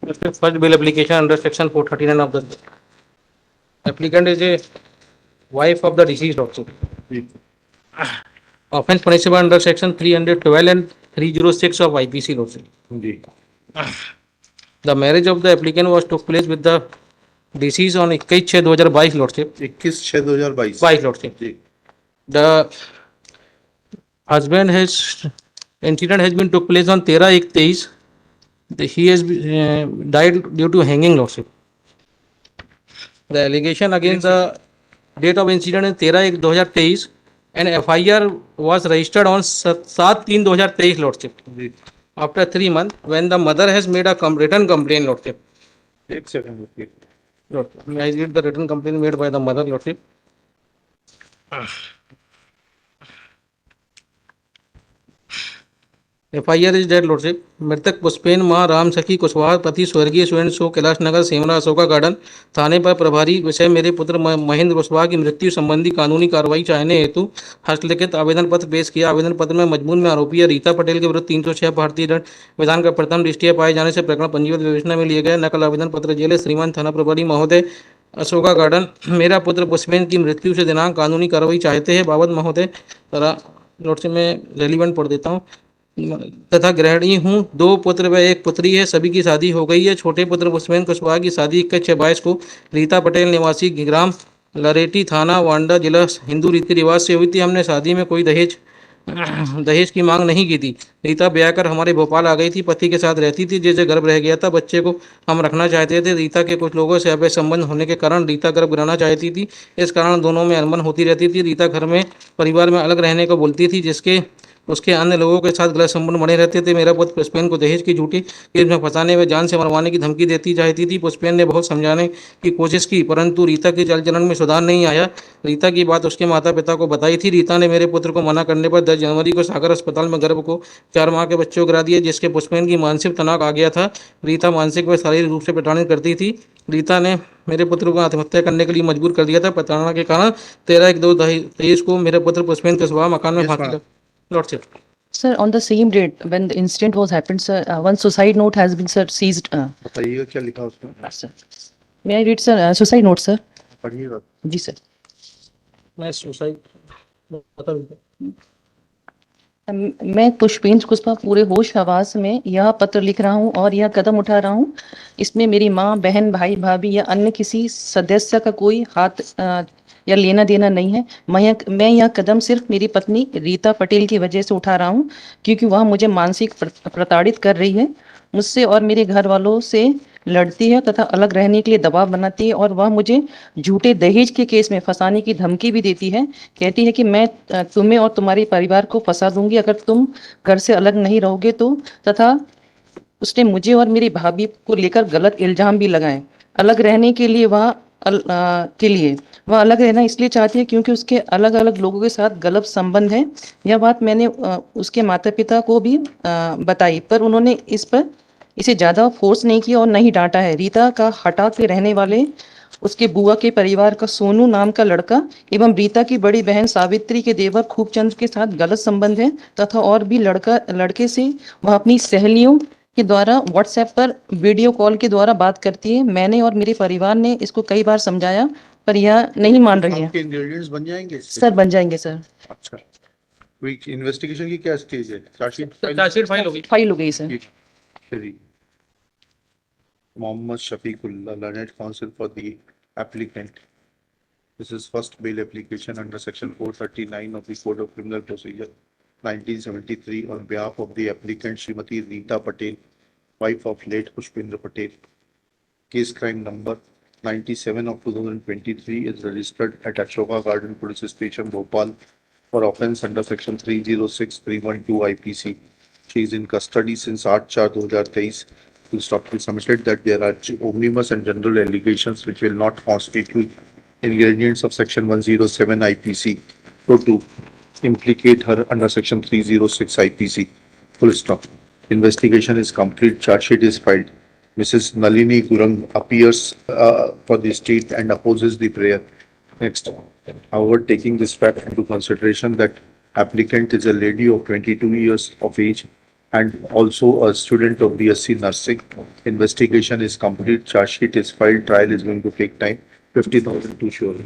First bail application under section 439 of the applicant is a wife of the deceased also. Offense punishable under section 312 and 306 of IPC also. The marriage of the applicant was took place with the deceased on 21/6/2022 lordship. 21/6/2022 22 lordship. जी The husband has incident has been took place on 13/1/23. He has died due to hanging lordship. The allegation against the date of incident is 13/1/2023 and FIR was registered on 7/3/2023 lordship. जी After 3 months, when the mother has made a written complaint lordship. एक second रुकिए. I read the written complaint made by the mother lordship. FIR is dead lordship. मृतक पुष्पेन मां राम सखी कुशवाहा पति स्वर्गीय Surendra show Kailash Nagar Semra Ashoka garden थाने पर प्रभारी विषय मेरे पुत्र महेंद्र कुशवाहा की मृत्यु संबंधी कानूनी कार्रवाई चाहने हेतु हस्तलिखित आवेदन पत्र पेश किया. आवेदन पत्र में मजमून में आरोपी है रीता पटेल के विरुद्ध 306 भारतीय दंड विधान का प्रथम दृष्टिया पाए जाने से प्रकरण पंजीबद्ध विवेचना में लिए गए. नकल आवेदन पत्र जेल श्रीमान थाना प्रभारी महोदय अशोका गार्डन मेरा पुत्र पुष्पेन की मृत्यु से दिनांक कानूनी कार्रवाई चाहते हैं बाबत महोदय नोट से मैं रेलिवेंट पढ़ देता हूँ. तथा गृहिणी हूँ. 2 पुत्र व 1 पुत्री है. सभी की शादी हो गई है. छोटे पुत्र पुष्पेन कुशवाहा की शादी 21/6/22 को रीता पटेल निवासी ग्राम लरेटी थाना वांडा जिला हिंदू रीति रिवाज से हुई थी. हमने शादी में कोई दहेज की मांग नहीं की थी. रीता ब्याह कर हमारे भोपाल आ गई थी. पति के साथ रहती थी जिसे गर्भ रह गया था. बच्चे को हम रखना चाहते थे. रीता के कुछ लोगों से अवैध संबंध होने के कारण रीता गर्भ गिराना चाहती थी. इस कारण दोनों में अनबन होती रहती थी. रीता घर में परिवार में अलग रहने को बोलती थी जिसके उसके अन्य लोगों के साथ गलत संबंध बने रहते थे. मेरा पुत्र पुष्पेन को दहेज की झूठी केस में फंसाने व जान से मरवाने की धमकी देती चाहती थी. पुष्पेन ने बहुत समझाने की कोशिश की परंतु रीता के चाल चलन में सुधार नहीं आया. रीता की बात उसके माता पिता को बताई थी. रीता ने मेरे पुत्र को मना करने पर 10 जनवरी को सागर अस्पताल में गर्भ को 4 माह के बच्चे को गिरा दिया जिसके पुष्पेन की मानसिक तनाव आ गया था. रीता मानसिक व शारीरिक रूप से प्रताड़ित करती थी. रीता ने मेरे पुत्र को आत्महत्या करने के लिए मजबूर कर दिया था. प्रताड़ना के कारण 13/1/2023 को मेरे पुत्र पुष्पेन कुशवाहा मकान में फांसी lordship. Sir, on the same date when the incident was happened, sir, one suicide note has been, sir, seized. बताइएगा क्या लिखा उसमें. Sir. May I read, sir? Suicide note, sir. पढ़िएगा. जी sir. मैं सुसाइड मैं पुष्पेन कुशवाहा पूरे होश हवास में यह पत्र लिख रहा हूँ और यह कदम उठा रहा हूँ. इसमें मेरी माँ, बहन, भाई, भाभी या अन्य किसी सदस्य का कोई हाथ या लेना देना नहीं है. मैं यह कदम सिर्फ मेरी पत्नी रीता पटेल की वजह से उठा रहा हूँ क्योंकि वह मुझे मानसिक प्रताड़ित कर रही है, मुझसे और मेरे घर वालों से लड़ती है तथा अलग रहने के लिए दबाव बनाती है और वह मुझे झूठे दहेज के केस में फंसाने की धमकी भी देती है. कहती है कि मैं तुम्हें और तुम्हारे परिवार को फंसा दूंगी अगर तुम घर से अलग नहीं रहोगे तो. तथा उसने मुझे और मेरी भाभी को लेकर गलत इल्जाम भी लगाए. अलग रहने के लिए वह अलग रहना इसलिए चाहती है क्योंकि उसके अलग अलग लोगों के साथ गलत संबंध है. यह बात मैंने उसके माता पिता को भी बताई पर उन्होंने इसे ज़्यादा फोर्स नहीं किया और नहीं डांटा है. रीता का हटा के रहने वाले उसके बुआ के परिवार का सोनू नाम का लड़का एवं रीता की बड़ी बहन सावित्री के देवर खूबचंद के साथ गलत संबंध है तथा और भी लड़के से वह अपनी सहेलियों के द्वारा व्हाट्सएप पर वीडियो कॉल के द्वारा बात करती है. मैंने और मेरे परिवार ने इसको कई बार समझाया पर यह नहीं मान रही है. आपके इंग्रेडिएंट्स बन जाएंगे सर बन जाएंगे सर. अच्छा. इन्वेस्टिगेशन की क्या स्टेज है. चार्जशीट फाइल हो गई sir. Mohammad Shafiqullah, learned counsel for the applicant. This is first bail application under section 439 of the Code of Criminal Procedure 1973 on behalf of the applicant Srimati Reeta Patel, wife of late Pushpendra Patel. Case crime number 97 of 2023 is registered at Ashoka Garden Police Station, Bhopal for offence under section 306-312 IPC. She is in custody since 8/4/2023. It is submitted that there are omnibus and general allegations which will not constitute ingredients of section 107 IPC so to implicate her under section 306 IPC. Full stop. Investigation is complete. Charge sheet is filed. Mrs. Nalini Gurung appears for the state and opposes the prayer. Next. However, taking this fact into consideration that applicant is a lady of 22 years of age and also a student of BSc Nursing. Investigation is complete, charge sheet is filed, trial is going to take time, 50,000 to sure.